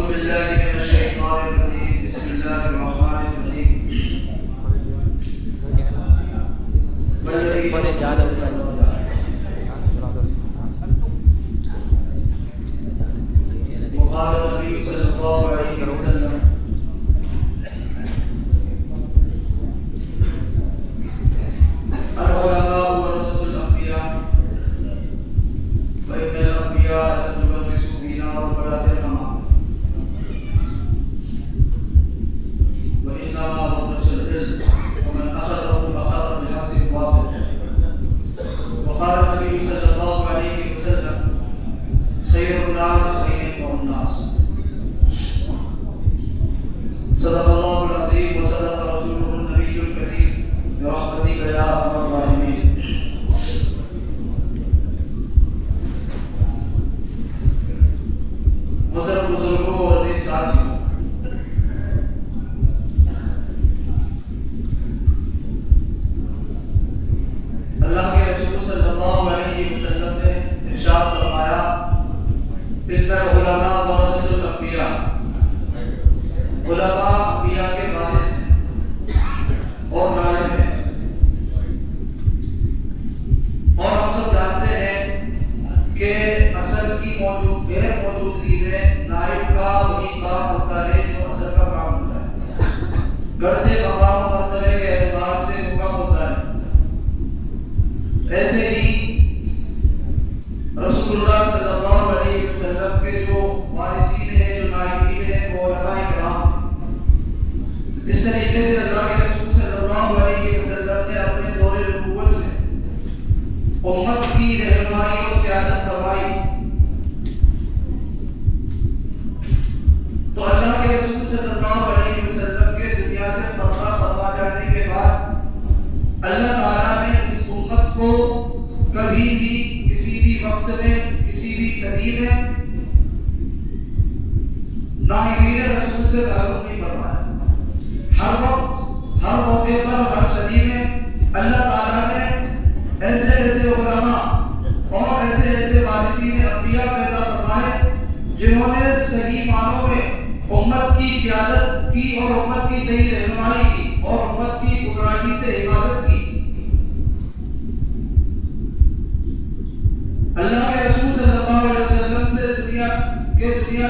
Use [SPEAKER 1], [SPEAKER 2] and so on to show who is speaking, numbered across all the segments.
[SPEAKER 1] بالله من الشيطان الرجيم. بسم الله الرحمن الرحيم. والذي وقال النبي صلى الله عليه وسلم العلماء ورثة الأنبياء وإن الأنبياء لم يورثوا دينارا ولا درهما وإنما ورثوا العلم ومن أخذه أخذ بحظ وافر. وقال النبي صلى الله عليه وسلم خير الناس من ينفع الناس. صدق الله العظيم وصدق رسوله النبي الكريم برحمتك يا أرحم الراحمين. محترم بزرگوں اور عزیز ساتھیوں، اللہ کے رسول صلی اللہ علیہ وسلم نے ارشاد فرمایا ان العلماء ورثۃ الانبیاء، علماء انبیاء کے وارث ہیں اور نائب ہیں، اور ہم سب جانتے ہیں کہ اصل کی غیر موجودگی میں نائب کا وہی کام ہوتا ہے جو اصل کا کام ہوتا ہے، گرچہ مقام و مرتبے کے اعتبار سے وہ کم ہوتا ہے۔ ایسے ہی رسول اللہ صلی اللہ علیہ وسلم کے جو وارثین ہیں، جو نائبین ہیں، وہ علماء کرام ہیں۔ جس طریقے سے اللہ کے رسول صلی اللہ علیہ وسلم نے اپنے دور نبوت میں امت کی رہنمائی اور قیادت فرمائی، تو اللہ کے رسول صلی اللہ علیہ وسلم کے دنیا سے پردہ فرما جانے کے بعد اللہ تعالیٰ نے اس امت کو کبھی بھی کسی بھی وقت میں کسی بھی صدی میں نائبین رسول سے محروم نہیں فرمایا۔ ہر وقت، ہر موقع پر، ہر صدی میں اللہ تعالیٰ نے ایسے ایسے علماء اور ایسے ایسے وارثین انبیاء پیدا فرمائے جنہوں نے صحیح معنوں میں امت کی قیادت کی اور امت کی صحیح رہنمائی کی اور امت کی گمراہی سے حفاظت کی۔ اللہ کے رسول صلی اللہ علیہ وسلم سے دنیا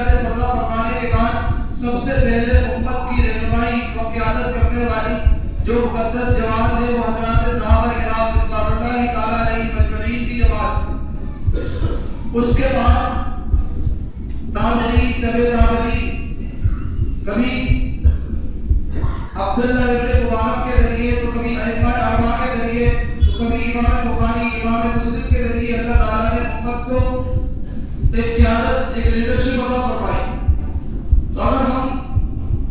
[SPEAKER 1] سے پردہ فرمانے کے بعد سب سے پہلے امت کی رہنمائی اور قیادت کرنے والی جو مقدس جماعت ہے وہ حضرات صحابہ کرام رضوان اللہ تعالیٰ علیہ مجمعین کی جماعت ہے۔ اس کے بعد تابعین، تبع تابعین، کبھی عبداللہ ابن مبارک کے ذریعے تو کبھی ائمہ اربعہ کے ذریعے تو کبھی امام بخاری، امام مسلم کے ذریعے اللہ تعالیٰ نے امت کو ایک قیادت، ایک لیڈرشپ عطا فرمائی۔ تو اگر ہم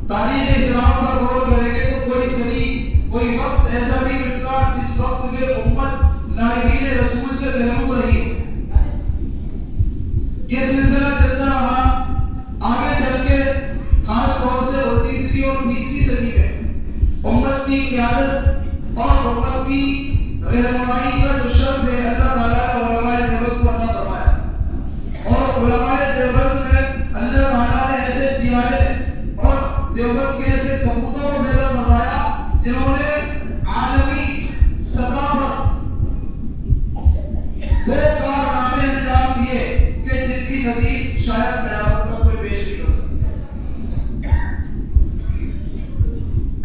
[SPEAKER 1] تاریخ اسلام پر غور کریں گے تو کوئی صدی، کوئی وقت ایسا نہیں ملتا جس وقت میں امت نائبین رسول سے محروم رہی۔ یہ سلسلہ چلتا رہا آگے چل کے، خاص طور سے 19ویں اور 20ویں صدی میں امت کی قیادت اور امت کی رہنمائی کا جو شرف ہے اللہ تعالیٰ نے علماء دیوبند کو عطا فرمایا، اور علماء دیوبند میں اللہ تعالیٰ نے ایسے جیالے اور دیوبند کے ایسے ثبوتوں کو پیدا فرمایا جنہوں نے عالمی سطح پر وہ کارنامے انجام دیے کہ جن کی نظیر شاید قیامت کا کوئی پیش نہیں کر سکتا۔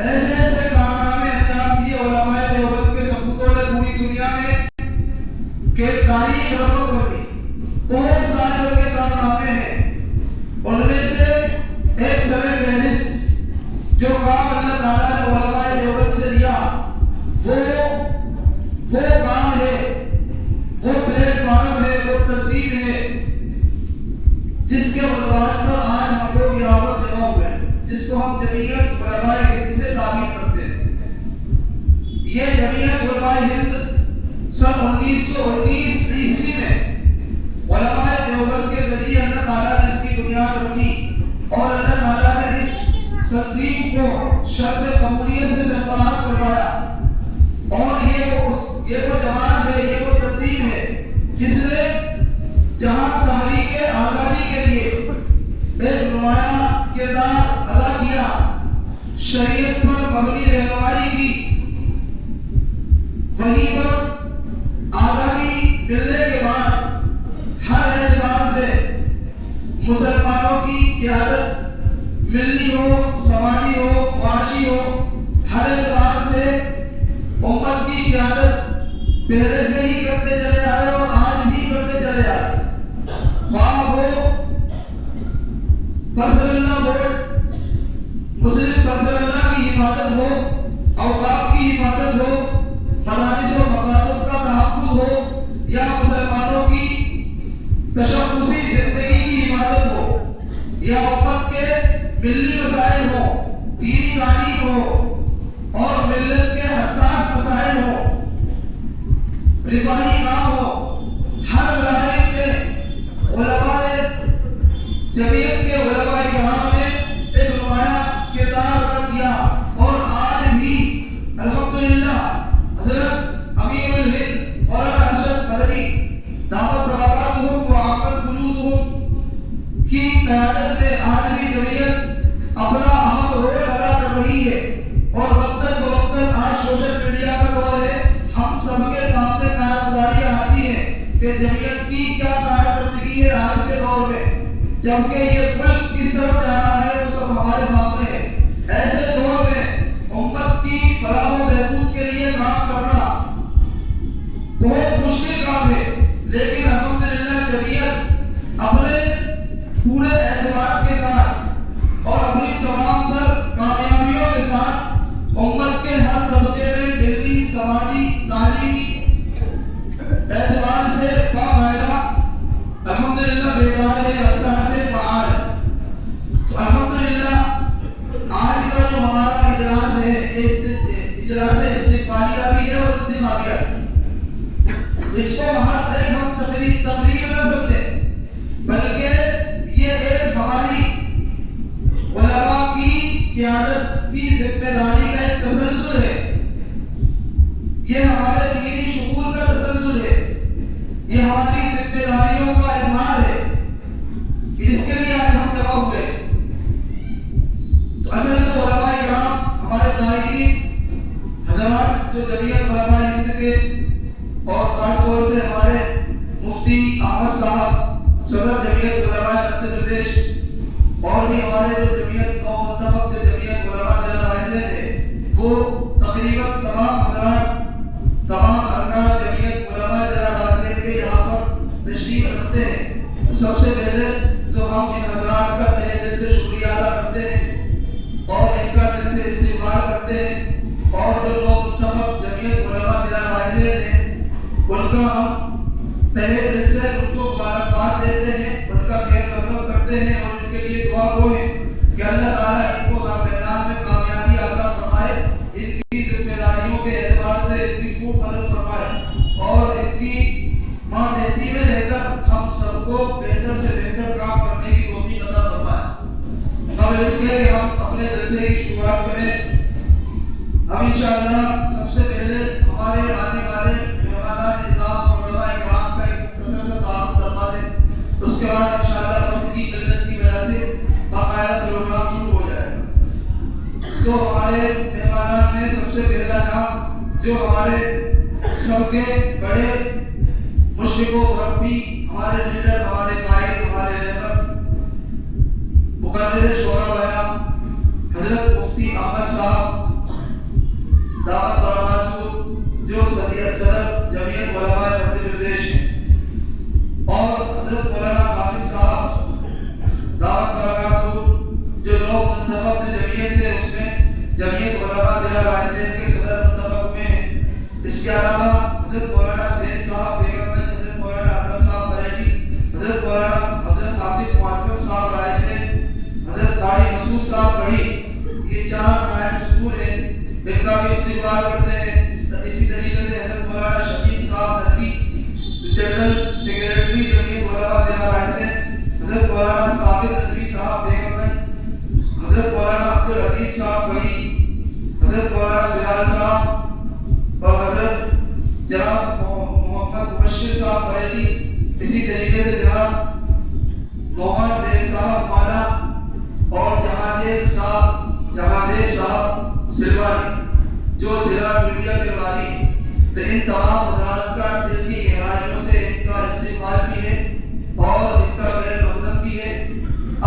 [SPEAKER 1] ایسے ایسے کارنامے انجام دیے علماء دیوبند کے ثبوتوں نے پوری دنیا میں کہ تاریخ رقم کر دی۔ بہت سارے ان کے کارنامے ہیں، ان میں سے ایک سر فہرست جو کام اللہ تعالیٰ نے علماء دیوبند سے لیا وہ کام ہے، وہ پلیٹ فارم ہے، وہ تنظیم ہے جس کے عنوان پر آج ہم لوگ یہاں پر جمع ہوئے ہیں، جس کو ہم جمعیت علماء ہند سے تعمیر کرتے ہیں۔ یہ جمعیت علماء ہند سن 1919 عیسوی میں علماء دیوبند کے ذریعے اللہ تعالیٰ نے اس کی بنیاد رکھی، اور اللہ تعالیٰ نے اس تنظیم کو شرط قبولیت سے سرفراز کروایا، اور یہ وہ جماعت ہے، یہ وہ تنظیم ہے جس نے جہاں تحریک آزادی کے لیے ایک نمایاں کردار ادا کیا، شریعت پر مبنی رہنمائی کی، وہیں پر آزادی ملنے کے بعد ہر اعتبار سے مسلمانوں کی قیادت ملی ہو، سماجی ہو، معاشی ہو، ہر اعتبار سے امت کی قیادت پہلے سے ہی کرتے چلے آ رہے اور آج بھی کرتے چلے آ رہے، خواہ ہو پرسنل بورڈ، مسلم پرسنل کی حفاظت ہو، اوقاف کی حفاظت ہو، مدارس و مکاتب کا تحفظ ہو، یا مسلمانوں کی تشخصی زندگی کی حفاظت ہو، یا امت کے ملی مسائل ہو، دینی تعلیم ہو اور ملت کے حساس مسائل ہو، رفاہی کام ہو، ہر لائن میں علماء جمعیت کے علماء کرام نے ایک نمایاں کردار ادا کیا، اور آج بھی الحمدللہ حضرت امیر الہند مولانا ارشد مدنی دعوت برکاتہم و عامت فیوضہم کی قیادت میں آج بھی جمعیت اپنا اہم رول ادا کر رہی ہے، اور وقتاً فوقتاً آج سوشل میڈیا کا دور ہے، ہم سب کے سامنے کارگزاریاں آتی ہیں کہ جمعیت کی کیا کارکردگی ہے آج کے دور میں، جبکہ یہ ملک کس طرف جا رہا ہے وہ سب ہمارے سامنے ہے۔ ایسے دور میں امت کی فلاح و بہبود کے لیے کام کرنا بہت مشکل کام ہے، لیکن الحمدللہ جمعیت اپنے پورے اعتماد کے ساتھ اور اپنی تمام تر کامیابیوں کے ساتھ امت کے ہر طبقے میں ملی، سماجی، تعلیمی اعتبار سے باقاعدہ الحمدللہ بیدار ہے، حساس ہے، فعال ہے۔ تو الحمدللہ آج کا جو ہمارا اجلاس ہے، اجلاس استقبالیہ بھی ہے اور انتخابیہ بھی، اس کو محض ایک ہم تقریر نہ سمجھیں، بلکہ یہ ایک ہماری علماء کی قیادت کی ذمہ داری کا ایک تسلسل ہے، یہ ہمارے دینی شعور کا تسلسل ہے، یہ ہماری ذمہ داریوں کا اظہار ہے، جس کے لیے آج ہم جمع ہوئے۔ تو اصل تو علماء کرام ہمارے قائدین حضرات جو جمعیت علماء ہند کے اور خاص طور سے ہمارے مفتی احمد صاحب صدر جمعیت علماء مدھیہ پردیش، اور بھی ہمارے جو جمعیت قوم منتخب جو جمعیت علماء ضلع رائے تھے، وہ تقریباً تمام حضرات، تمام ارکان جمعیت علماء ضلع رائے کے یہاں پر تشریف رکھتے ہیں۔ سب سے پہلے تو ہم ان حضرات کا تہہ دل سے شکریہ ادا کرتے ہیں اور ان کا دل سے استقبال کرتے ہیں، اور جو لوگ منتخب جمعیت علماء ضلع رائے ہیں ان کا ہم تہہ دل سے ان کو مبارکباد دیتے ہیں، ان کا خیر مقدم کرتے ہیں، اور ان کے لیے دعا گو ہیں کہ اللہ تعالیٰ ان کو ہر میدان میں کامیابی عطا فرمائے، ان کی ذمہ داریوں کے اعتبار سے ان کی خوب مدد فرمائے، اور ان کی ماتحتی میں رہ کر ہم سب کو بہتر سے بہتر کام کرنے کی توفیق عطا فرمائے۔ قبل اس کے کہ ہم اپنے جلسے کی شروعات کریں، ہم انشاءاللہ سب سے پہلے ہمارے آنے والے مہمانان نظام اور علماء کرام کا ایک مختصر سا تعارف کروا دیں، اس کے بعد انشاءاللہ وقت کی قلت کی وجہ سے باقاعدہ پروگرام شروع ہو جائے گا۔ تو ہمارے مہمانان میں سب سے پہلا نام جو ہمارے سب کے بڑے مشرق و مربی، ہمارے لیڈر، ہمارے قائد، ہمارے رہبر، مقرر شورا بیان حضرت مفتی احمد صاحب دعوت برکاتہم جو صدر جمعیت علماء مدھیہ پردیش ہیں، اور حضرت مولانا حافظ صاحب دعوت برکاتہم جو لوگ منتخب جمعیت ہے، اس میں جمعیت علماء ضلع رائے کے صدر منتخب ہوئے ہیں۔ اس کے علاوہ حضرت مولانا زید صاحب بیگم گنج، حضرت مولانا اکرم صاحب بریلی، حضرت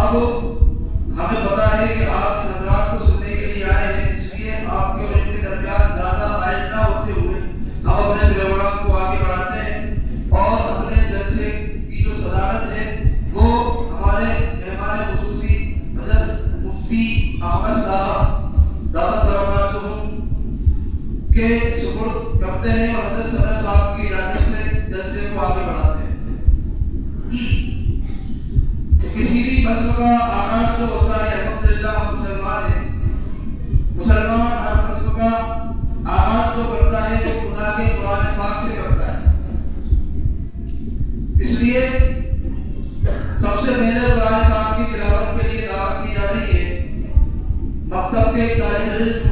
[SPEAKER 1] اب ہمیں پتا ہے کہ آپ حضرات کو سننے کے لیے آئے ہیں، اس لیے آپ کے اور ان کے درمیان زیادہ عائد نہ ہوتے ہوئے ہم اپنے پروگرام کو آگے بڑھاتے ہیں اور اپنے جلسے کی جو صدارت ہے وہ ہمارے مہمان خصوصی حضرت مفتی احمد صاحب دعوت برکاتہم کے سپرد کرتے ہیں اور حضرت صدر صاحب کی اجازت سے جلسے کو آگے بڑھاتے ہیں۔ تو کسی بھی بزم کا آغاز جو ہوتا ہے، الحمدللہ ہم مسلمان ہیں، مسلمان ہر بزم کا آغاز جو کرتا ہے وہ خدا کے قرآن پاک سے کرتا ہے، اس لیے سب سے پہلے قرآن پاک کی تلاوت کے لیے دعوت دی جا رہی ہے۔ مکتب کے طالب علم